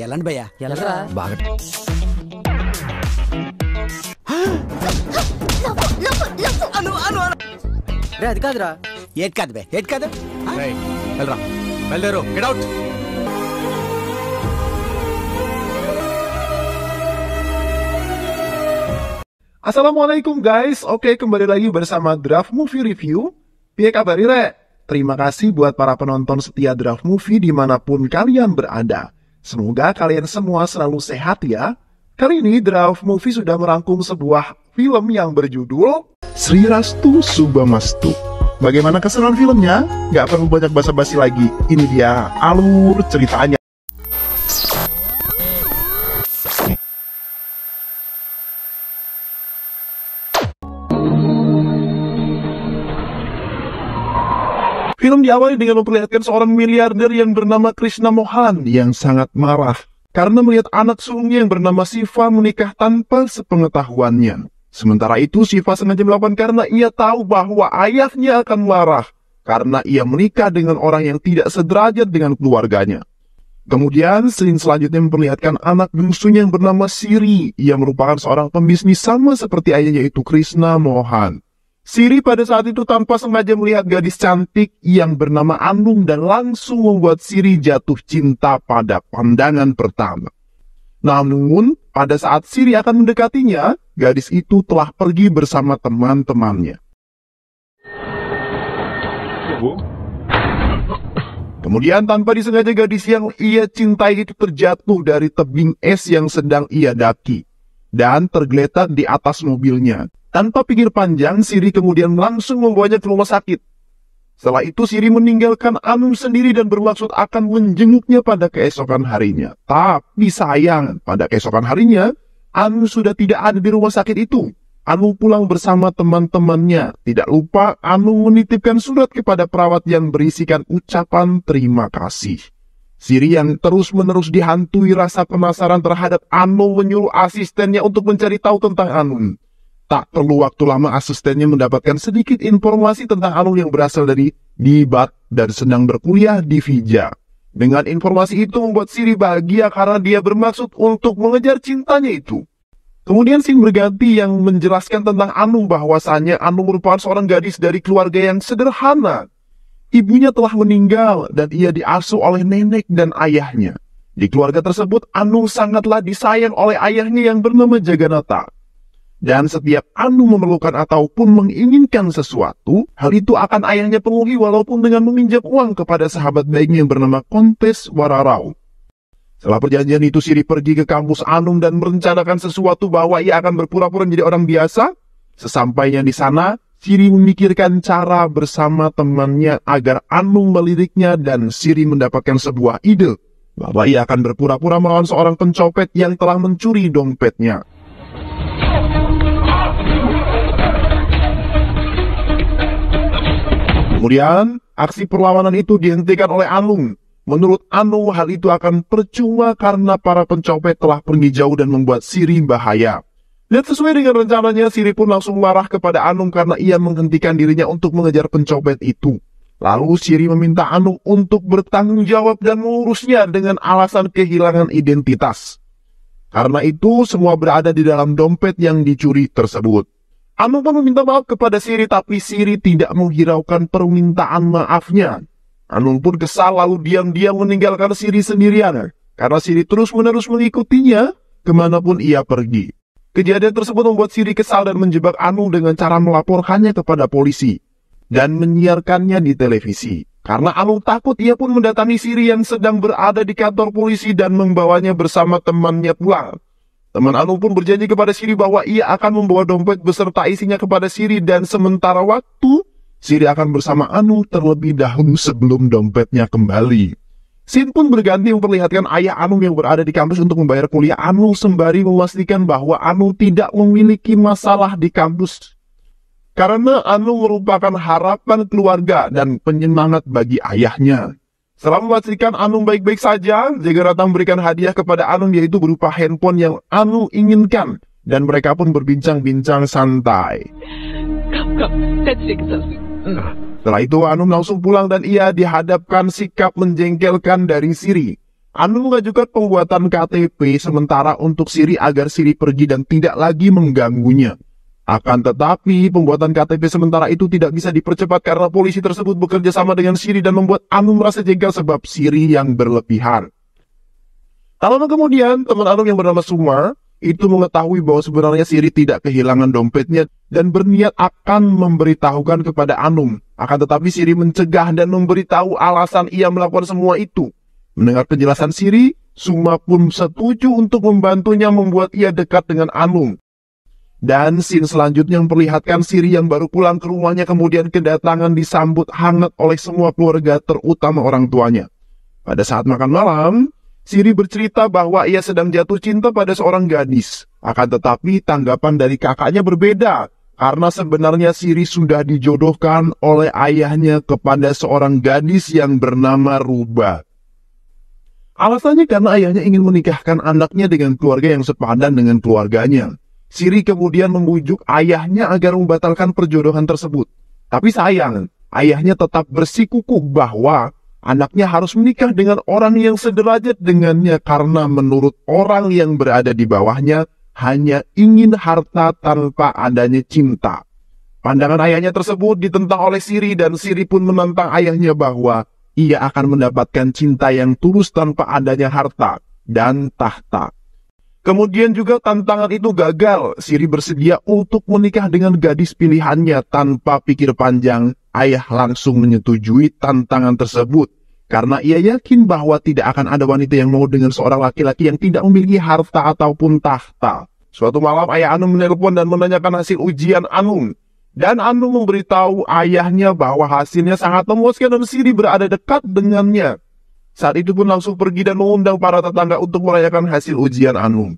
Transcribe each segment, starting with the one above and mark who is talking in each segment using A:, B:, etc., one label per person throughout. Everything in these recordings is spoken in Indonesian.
A: ఎలాంటి భయ్యా?
B: ఎలాగా
A: బాగా
B: రే అది కాదురా.
A: ఏట్ కాదు బే, ఏట్ కాదు.
C: వెళ్ళరా, వెళ్ళారు, get out.
D: Assalamualaikum guys, oke kembali lagi bersama Draft Movie Review. Piye kabar Re? Terima kasih buat para penonton setia Draft Movie dimanapun kalian berada. Semoga kalian semua selalu sehat ya. Kali ini Draft Movie sudah merangkum sebuah film yang berjudul Sri Rastu Subamastu. Bagaimana keseruan filmnya? Gak perlu banyak basa-basi lagi, ini dia alur ceritanya. Film diawali dengan memperlihatkan seorang miliarder yang bernama Krishna Mohan yang sangat marah karena melihat anak sulungnya yang bernama Siva menikah tanpa sepengetahuannya. Sementara itu Siva sengaja melakukan karena ia tahu bahwa ayahnya akan marah karena ia menikah dengan orang yang tidak sederajat dengan keluarganya. Kemudian scene selanjutnya memperlihatkan anak bungsunya yang bernama Siri yang merupakan seorang pembisnis sama seperti ayahnya yaitu Krishna Mohan. Siri pada saat itu tanpa sengaja melihat gadis cantik yang bernama Anung dan langsung membuat Siri jatuh cinta pada pandangan pertama. Namun, pada saat Siri akan mendekatinya, gadis itu telah pergi bersama teman-temannya. Kemudian tanpa disengaja gadis yang ia cintai itu terjatuh dari tebing es yang sedang ia daki dan tergeletak di atas mobilnya. Tanpa pikir panjang, Siri kemudian langsung membawanya ke rumah sakit. Setelah itu Siri meninggalkan Anung sendiri dan bermaksud akan menjenguknya pada keesokan harinya. Tapi sayang, pada keesokan harinya, Anung sudah tidak ada di rumah sakit itu. Anung pulang bersama teman-temannya. Tidak lupa, Anung menitipkan surat kepada perawat yang berisikan ucapan terima kasih. Siri yang terus-menerus dihantui rasa penasaran terhadap Anung menyuruh asistennya untuk mencari tahu tentang Anung. Tak perlu waktu lama asistennya mendapatkan sedikit informasi tentang Anung yang berasal dari Dibat dan sedang berkuliah di Fija. Dengan informasi itu membuat Siri bahagia karena dia bermaksud untuk mengejar cintanya itu. Kemudian scene berganti yang menjelaskan tentang Anung bahwasannya Anung merupakan seorang gadis dari keluarga yang sederhana. Ibunya telah meninggal dan ia diasuh oleh nenek dan ayahnya. Di keluarga tersebut Anung sangatlah disayang oleh ayahnya yang bernama Jagannatha. Dan setiap Anung memerlukan ataupun menginginkan sesuatu, hal itu akan ayahnya penuhi walaupun dengan meminjam uang kepada sahabat baiknya yang bernama Kontes Wararau. Setelah perjanjian itu Siri pergi ke kampus Anung dan merencanakan sesuatu bahwa ia akan berpura-pura menjadi orang biasa. Sesampainya di sana, Siri memikirkan cara bersama temannya agar Anung meliriknya dan Siri mendapatkan sebuah ide bahwa ia akan berpura-pura melawan seorang pencopet yang telah mencuri dompetnya. Kemudian, aksi perlawanan itu dihentikan oleh Anung. Menurut Anung, hal itu akan percuma karena para pencopet telah pergi jauh dan membuat Siri bahaya. Dan sesuai dengan rencananya, Siri pun langsung marah kepada Anung karena ia menghentikan dirinya untuk mengejar pencopet itu. Lalu Siri meminta Anung untuk bertanggung jawab dan mengurusnya dengan alasan kehilangan identitas. Karena itu, semua berada di dalam dompet yang dicuri tersebut. Anung pun meminta maaf kepada Siri, tapi Siri tidak menghiraukan permintaan maafnya. Anung pun kesal lalu diam-diam meninggalkan Siri sendirian, karena Siri terus-menerus mengikutinya kemanapun ia pergi. Kejadian tersebut membuat Siri kesal dan menjebak Anung dengan cara melaporkannya kepada polisi dan menyiarkannya di televisi. Karena Anung takut, ia pun mendatangi Siri yang sedang berada di kantor polisi dan membawanya bersama temannya pulang. Teman Anung pun berjanji kepada Siri bahwa ia akan membawa dompet beserta isinya kepada Siri dan sementara waktu, Siri akan bersama Anung terlebih dahulu sebelum dompetnya kembali. Scene pun berganti memperlihatkan ayah Anung yang berada di kampus untuk membayar kuliah Anung sembari memastikan bahwa Anung tidak memiliki masalah di kampus. Karena Anung merupakan harapan keluarga dan penyemangat bagi ayahnya. Setelah memastikan Anung baik-baik saja, Jagannatha memberikan hadiah kepada Anung yaitu berupa handphone yang Anung inginkan. Dan mereka pun berbincang-bincang santai. Setelah itu Anung langsung pulang dan ia dihadapkan sikap menjengkelkan dari Siri. Anum mengajukan pembuatan KTP sementara untuk Siri agar Siri pergi dan tidak lagi mengganggunya. Akan tetapi, pembuatan KTP sementara itu tidak bisa dipercepat karena polisi tersebut bekerja sama dengan Siri dan membuat Anum merasa jengkel sebab Siri yang berlebihan. Tak lama kemudian, teman Anum yang bernama Suma itu mengetahui bahwa sebenarnya Siri tidak kehilangan dompetnya dan berniat akan memberitahukan kepada Anum. Akan tetapi Siri mencegah dan memberitahu alasan ia melakukan semua itu. Mendengar penjelasan Siri, Suma pun setuju untuk membantunya membuat ia dekat dengan Anum. Dan scene selanjutnya memperlihatkan Siri yang baru pulang ke rumahnya kemudian kedatangan disambut hangat oleh semua keluarga terutama orang tuanya. Pada saat makan malam, Siri bercerita bahwa ia sedang jatuh cinta pada seorang gadis. Akan tetapi tanggapan dari kakaknya berbeda karena sebenarnya Siri sudah dijodohkan oleh ayahnya kepada seorang gadis yang bernama Ruba. Alasannya karena ayahnya ingin menikahkan anaknya dengan keluarga yang sepadan dengan keluarganya. Siri kemudian membujuk ayahnya agar membatalkan perjodohan tersebut. Tapi sayang, ayahnya tetap bersikukuh bahwa anaknya harus menikah dengan orang yang sederajat dengannya karena menurut orang yang berada di bawahnya hanya ingin harta tanpa adanya cinta. Pandangan ayahnya tersebut ditentang oleh Siri dan Siri pun menantang ayahnya bahwa ia akan mendapatkan cinta yang tulus tanpa adanya harta dan tahta. Kemudian juga tantangan itu gagal. Siri bersedia untuk menikah dengan gadis pilihannya tanpa pikir panjang. Ayah langsung menyetujui tantangan tersebut. Karena ia yakin bahwa tidak akan ada wanita yang mau dengan seorang laki-laki yang tidak memiliki harta ataupun tahta. Suatu malam ayah Anum menelpon dan menanyakan hasil ujian Anum. Dan Anum memberitahu ayahnya bahwa hasilnya sangat memuaskan dan Siri berada dekat dengannya. Saat itu pun langsung pergi dan mengundang para tetangga untuk merayakan hasil ujian Anum.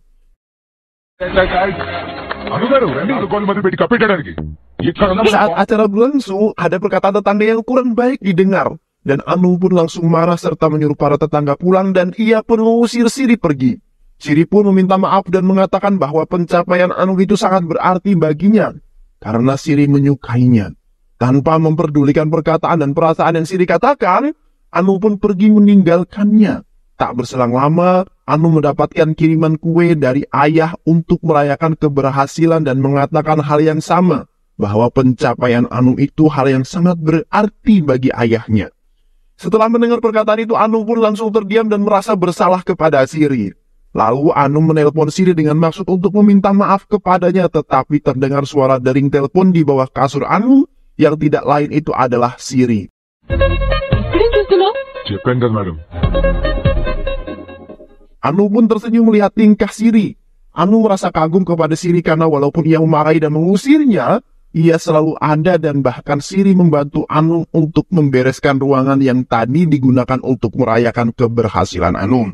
D: Saat acara berlangsung, ada perkataan tetangga yang kurang baik didengar. Dan Anum pun langsung marah serta menyuruh para tetangga pulang dan ia pun mengusir Siri pergi. Siri pun meminta maaf dan mengatakan bahwa pencapaian Anum itu sangat berarti baginya. Karena Siri menyukainya. Tanpa memperdulikan perkataan dan perasaan yang Siri katakan, Anum pun pergi meninggalkannya. Tak berselang lama, Anum mendapatkan kiriman kue dari ayah untuk merayakan keberhasilan dan mengatakan hal yang sama, bahwa pencapaian Anum itu hal yang sangat berarti bagi ayahnya. Setelah mendengar perkataan itu, Anum pun langsung terdiam dan merasa bersalah kepada Siri. Lalu Anum menelpon Siri dengan maksud untuk meminta maaf kepadanya, tetapi terdengar suara dering telepon di bawah kasur Anum yang tidak lain itu adalah Siri. Anum pun tersenyum melihat tingkah Siri. Anum merasa kagum kepada Siri karena walaupun ia memarahi dan mengusirnya, ia selalu ada dan bahkan Siri membantu Anum untuk membereskan ruangan yang tadi digunakan untuk merayakan keberhasilan Anum.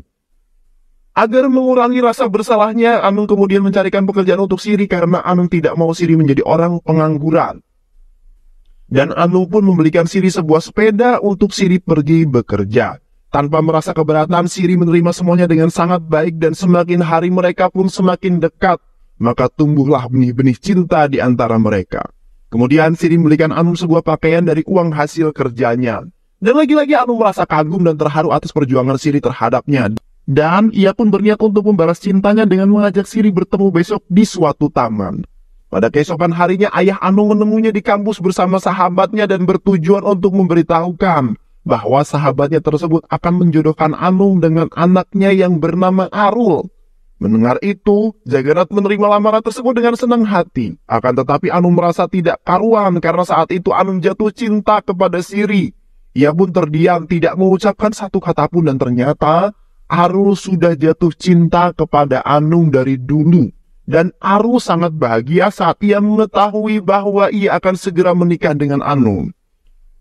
D: Agar mengurangi rasa bersalahnya, Anum kemudian mencarikan pekerjaan untuk Siri karena Anum tidak mau Siri menjadi orang pengangguran. Dan Anum pun membelikan Siri sebuah sepeda untuk Siri pergi bekerja. Tanpa merasa keberatan, Siri menerima semuanya dengan sangat baik dan semakin hari mereka pun semakin dekat. Maka tumbuhlah benih-benih cinta di antara mereka. Kemudian Siri membelikan Anum sebuah pakaian dari uang hasil kerjanya. Dan lagi-lagi Anum merasa kagum dan terharu atas perjuangan Siri terhadapnya. Dan ia pun berniat untuk membalas cintanya dengan mengajak Siri bertemu besok di suatu taman. Pada keesokan harinya, ayah Anum menemuinya di kampus bersama sahabatnya dan bertujuan untuk memberitahukan bahwa sahabatnya tersebut akan menjodohkan Anum dengan anaknya yang bernama Arul. Mendengar itu, Jagannat menerima lamaran tersebut dengan senang hati. Akan tetapi Anum merasa tidak karuan karena saat itu Anum jatuh cinta kepada Siri. Ia pun terdiam, tidak mengucapkan satu kata pun dan ternyata Arul sudah jatuh cinta kepada Anum dari dulu. Dan Arul sangat bahagia saat ia mengetahui bahwa ia akan segera menikah dengan Anum.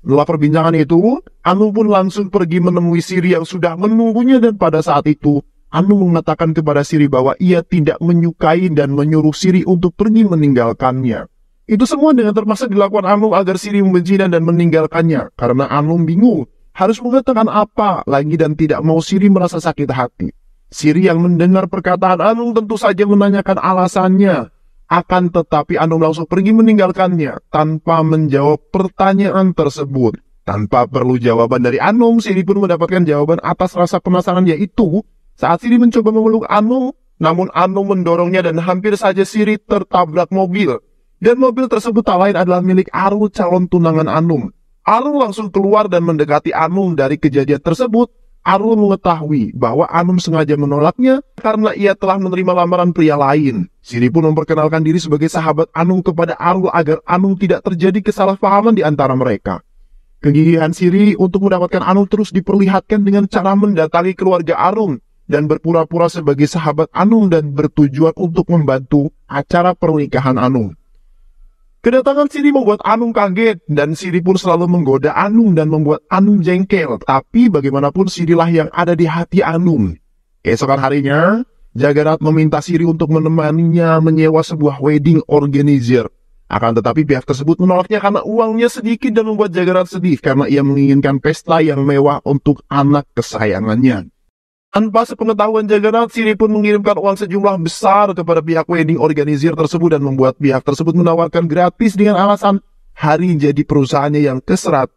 D: Setelah perbincangan itu, Anum pun langsung pergi menemui Siri yang sudah menunggunya dan pada saat itu, Anum mengatakan kepada Siri bahwa ia tidak menyukai dan menyuruh Siri untuk pergi meninggalkannya. Itu semua dengan terpaksa dilakukan Anum agar Siri membencinya dan meninggalkannya, karena Anum bingung harus mengatakan apa lagi dan tidak mau Siri merasa sakit hati. Siri yang mendengar perkataan Anum tentu saja menanyakan alasannya. Akan tetapi Anum langsung pergi meninggalkannya tanpa menjawab pertanyaan tersebut. Tanpa perlu jawaban dari Anung, Siri pun mendapatkan jawaban atas rasa penasaran, yaitu saat Siri mencoba memeluk Anung, namun Anung mendorongnya dan hampir saja Siri tertabrak mobil. Dan mobil tersebut tak lain adalah milik Arul, calon tunangan Anung. Arul langsung keluar dan mendekati Anung. Dari kejadian tersebut, Arul mengetahui bahwa Anung sengaja menolaknya karena ia telah menerima lamaran pria lain. Siri pun memperkenalkan diri sebagai sahabat Anung kepada Arul agar Anung tidak terjadi kesalahpahaman di antara mereka. Kegigihan Siri untuk mendapatkan Anung terus diperlihatkan dengan cara mendatangi keluarga Anung dan berpura-pura sebagai sahabat Anung dan bertujuan untuk membantu acara pernikahan Anung. Kedatangan Siri membuat Anung kaget, dan Siri pun selalu menggoda Anung dan membuat Anung jengkel. Tapi bagaimanapun Sirilah yang ada di hati Anung. Keesokan harinya, Jagarath meminta Siri untuk menemaninya menyewa sebuah wedding organizer. Akan tetapi pihak tersebut menolaknya karena uangnya sedikit dan membuat Jagarath sedih karena ia menginginkan pesta yang mewah untuk anak kesayangannya. Tanpa sepengetahuan Jagarath, Siri pun mengirimkan uang sejumlah besar kepada pihak wedding organizer tersebut dan membuat pihak tersebut menawarkan gratis dengan alasan hari jadi perusahaannya yang ke-100.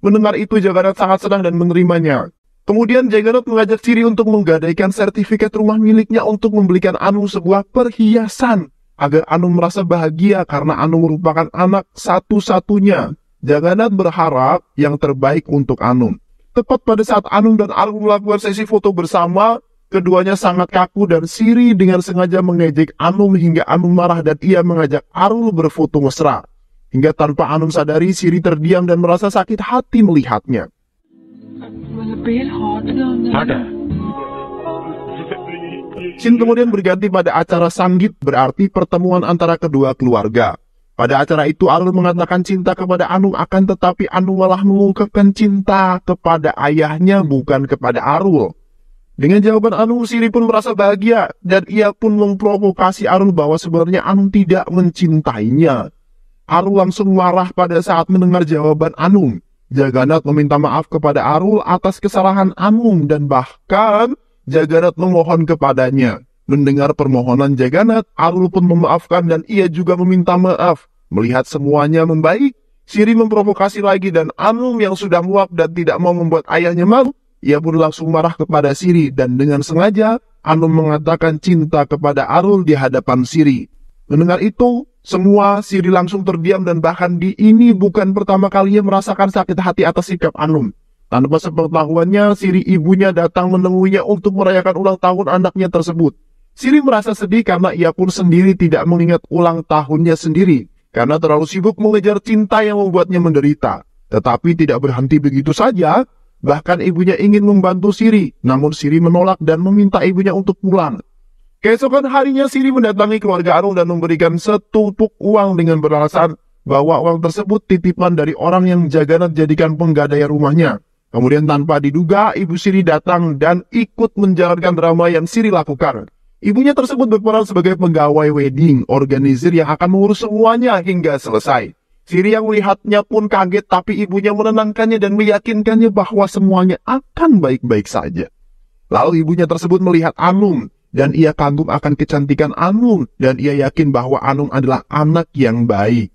D: Mendengar itu, Jagarath sangat senang dan menerimanya. Kemudian Jagarath mengajak Siri untuk menggadaikan sertifikat rumah miliknya untuk membelikan Anung sebuah perhiasan agar Anung merasa bahagia karena Anung merupakan anak satu-satunya. Jagarath berharap yang terbaik untuk Anung. Tepat pada saat Anung dan Arul melakukan sesi foto bersama, keduanya sangat kaku dan Siri dengan sengaja mengejek Anung hingga Anung marah dan ia mengajak Arul berfoto mesra. Hingga tanpa Anung sadari, Siri terdiam dan merasa sakit hati melihatnya. Scene kemudian berganti pada acara sanggit, berarti pertemuan antara kedua keluarga. Pada acara itu Arul mengatakan cinta kepada Anung, akan tetapi Anung malah mengungkapkan cinta kepada ayahnya bukan kepada Arul. Dengan jawaban Anung, Siri pun merasa bahagia dan ia pun memprovokasi Arul bahwa sebenarnya Anung tidak mencintainya. Arul langsung marah pada saat mendengar jawaban Anung. Jagarath meminta maaf kepada Arul atas kesalahan Anung dan bahkan Jagarath memohon kepadanya. Mendengar permohonan Jagarath, Arul pun memaafkan dan ia juga meminta maaf. Melihat semuanya membaik, Siri memprovokasi lagi dan Anung yang sudah muak dan tidak mau membuat ayahnya malu, ia pun langsung marah kepada Siri dan dengan sengaja Anung mengatakan cinta kepada Arul di hadapan Siri. Mendengar itu, semua Siri langsung terdiam dan bahkan ini bukan pertama kalinya merasakan sakit hati atas sikap Anung. Tanpa sepengetahuannya, Siri ibunya datang menemuinya untuk merayakan ulang tahun anaknya tersebut. Siri merasa sedih karena ia pun sendiri tidak mengingat ulang tahunnya sendiri, karena terlalu sibuk mengejar cinta yang membuatnya menderita. Tetapi tidak berhenti begitu saja, bahkan ibunya ingin membantu Siri, namun Siri menolak dan meminta ibunya untuk pulang. Keesokan harinya Siri mendatangi keluarga Anung dan memberikan setumpuk uang dengan beralasan bahwa uang tersebut titipan dari orang yang Jagarath jadikan penggadaian rumahnya. Kemudian tanpa diduga, ibu Siri datang dan ikut menjalankan drama yang Siri lakukan. Ibunya tersebut berperan sebagai pegawai wedding organizer yang akan mengurus semuanya hingga selesai. Siri yang melihatnya pun kaget, tapi ibunya menenangkannya dan meyakinkannya bahwa semuanya akan baik-baik saja. Lalu ibunya tersebut melihat Anung, dan ia kagum akan kecantikan Anung, dan ia yakin bahwa Anung adalah anak yang baik.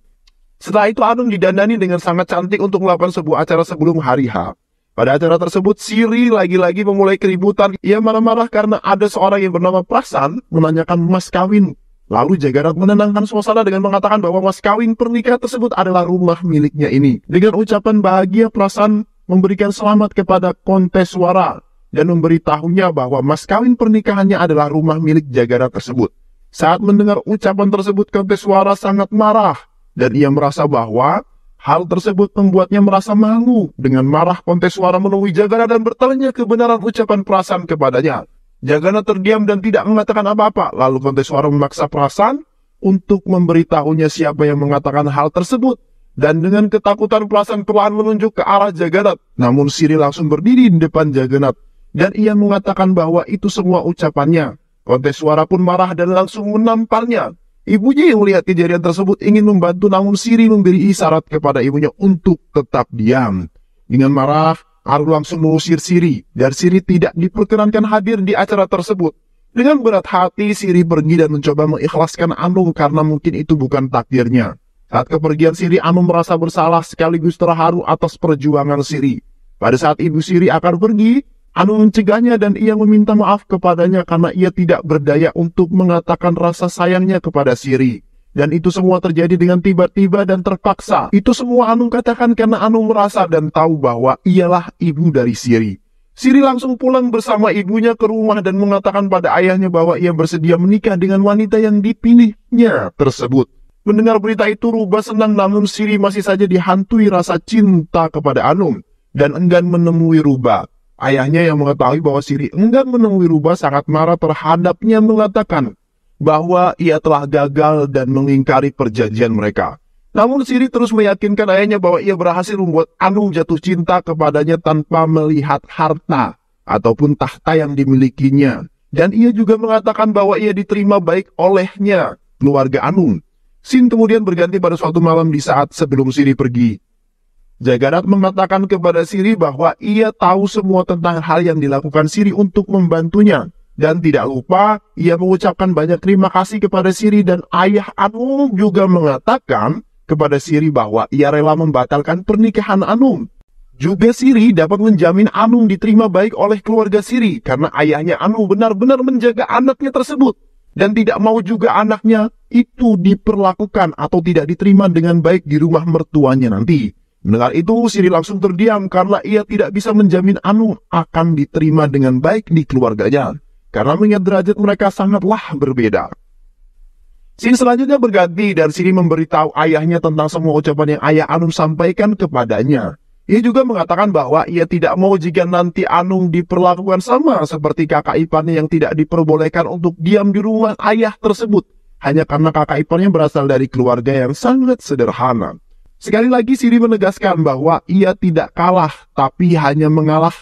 D: Setelah itu Anung didandani dengan sangat cantik untuk melakukan sebuah acara sebelum hari H. Pada acara tersebut, Siri lagi-lagi memulai keributan. Ia marah-marah karena ada seorang yang bernama Prasan menanyakan mas kawin. Lalu Jagarath menenangkan suasana dengan mengatakan bahwa mas kawin pernikahan tersebut adalah rumah miliknya ini. Dengan ucapan bahagia, Prasan memberikan selamat kepada Konteswara dan memberitahunya bahwa mas kawin pernikahannya adalah rumah milik Jagarath tersebut. Saat mendengar ucapan tersebut, Konteswara sangat marah dan ia merasa bahwa hal tersebut membuatnya merasa malu. Dengan marah, Konteswara menemui Jagarath dan bertanya kebenaran ucapan Prasan kepadanya. Jagarath terdiam dan tidak mengatakan apa-apa. Lalu Konteswara memaksa Prasan untuk memberitahunya siapa yang mengatakan hal tersebut. Dan dengan ketakutan, Prasan perlahan menunjuk ke arah Jagarath. Namun Siri langsung berdiri di depan Jagarath dan ia mengatakan bahwa itu semua ucapannya. Konteswara pun marah dan langsung menamparnya. Ibunya yang melihat kejadian tersebut ingin membantu, namun Siri memberi isyarat kepada ibunya untuk tetap diam. Dengan marah, Arul langsung mengusir Siri, dan Siri tidak diperkenankan hadir di acara tersebut. Dengan berat hati, Siri pergi dan mencoba mengikhlaskan Anung karena mungkin itu bukan takdirnya. Saat kepergian Siri, Anum merasa bersalah sekaligus terharu atas perjuangan Siri. Pada saat ibu Siri akan pergi, Anum mencegahnya dan ia meminta maaf kepadanya karena ia tidak berdaya untuk mengatakan rasa sayangnya kepada Siri. Dan itu semua terjadi dengan tiba-tiba dan terpaksa. Itu semua Anum katakan karena Anum merasa dan tahu bahwa ialah ibu dari Siri. Siri langsung pulang bersama ibunya ke rumah dan mengatakan pada ayahnya bahwa ia bersedia menikah dengan wanita yang dipilihnya tersebut. Mendengar berita itu, Ruba senang, namun Siri masih saja dihantui rasa cinta kepada Anum dan enggan menemui Ruba. Ayahnya yang mengetahui bahwa Siri enggan menemui Ruba sangat marah terhadapnya, mengatakan bahwa ia telah gagal dan mengingkari perjanjian mereka. Namun Siri terus meyakinkan ayahnya bahwa ia berhasil membuat Anum jatuh cinta kepadanya tanpa melihat harta ataupun tahta yang dimilikinya. Dan ia juga mengatakan bahwa ia diterima baik olehnya, keluarga Anum. Scene kemudian berganti pada suatu malam di saat sebelum Siri pergi. Jagannath mengatakan kepada Siri bahwa ia tahu semua tentang hal yang dilakukan Siri untuk membantunya. Dan tidak lupa, ia mengucapkan banyak terima kasih kepada Siri dan ayah Anum juga mengatakan kepada Siri bahwa ia rela membatalkan pernikahan Anum. Juga Siri dapat menjamin Anum diterima baik oleh keluarga Siri karena ayahnya Anum benar-benar menjaga anaknya tersebut. Dan tidak mau juga anaknya itu diperlakukan atau tidak diterima dengan baik di rumah mertuanya nanti. Mendengar itu, Siri langsung terdiam karena ia tidak bisa menjamin Anum akan diterima dengan baik di keluarganya. Karena mengingat derajat mereka sangatlah berbeda. Scene selanjutnya berganti dan Siri memberitahu ayahnya tentang semua ucapan yang ayah Anum sampaikan kepadanya. Ia juga mengatakan bahwa ia tidak mau jika nanti Anum diperlakukan sama seperti kakak iparnya yang tidak diperbolehkan untuk diam di rumah ayah tersebut. Hanya karena kakak iparnya berasal dari keluarga yang sangat sederhana. Sekali lagi Siri menegaskan bahwa ia tidak kalah tapi hanya mengalah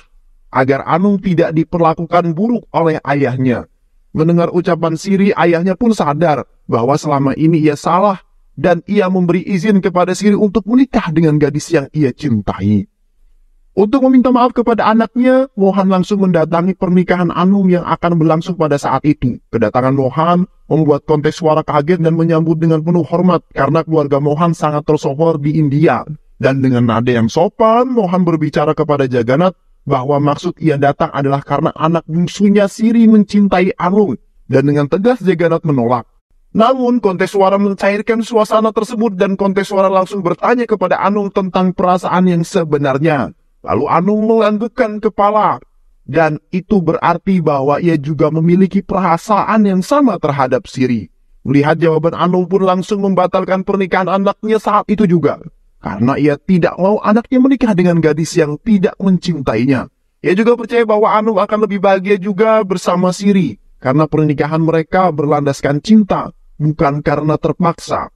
D: agar Anum tidak diperlakukan buruk oleh ayahnya. Mendengar ucapan Siri, ayahnya pun sadar bahwa selama ini ia salah dan ia memberi izin kepada Siri untuk menikah dengan gadis yang ia cintai. Untuk meminta maaf kepada anaknya, Mohan langsung mendatangi pernikahan Anum yang akan berlangsung pada saat itu. Kedatangan Mohan membuat kontes suara kaget dan menyambut dengan penuh hormat karena keluarga Mohan sangat tersohor di India. Dan dengan nada yang sopan, Mohan berbicara kepada Jagannath bahwa maksud ia datang adalah karena anak bungsunya Siri mencintai Anum, dan dengan tegas Jagannath menolak. Namun kontes suara mencairkan suasana tersebut dan kontes suara langsung bertanya kepada Anum tentang perasaan yang sebenarnya. Lalu Anum menganggukkan kepala, dan itu berarti bahwa ia juga memiliki perasaan yang sama terhadap Siri. Melihat jawaban Anum pun langsung membatalkan pernikahan anaknya saat itu juga. Karena ia tidak mau anaknya menikah dengan gadis yang tidak mencintainya. Ia juga percaya bahwa Anum akan lebih bahagia juga bersama Siri. Karena pernikahan mereka berlandaskan cinta, bukan karena terpaksa.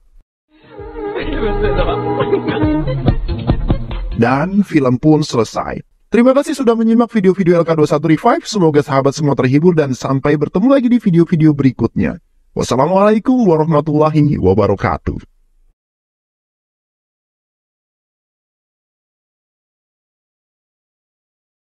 D: Dan film pun selesai. Terima kasih sudah menyimak video-video LK21 Revive. Semoga sahabat semua terhibur dan sampai bertemu lagi di video-video berikutnya. Wassalamualaikum warahmatullahi wabarakatuh.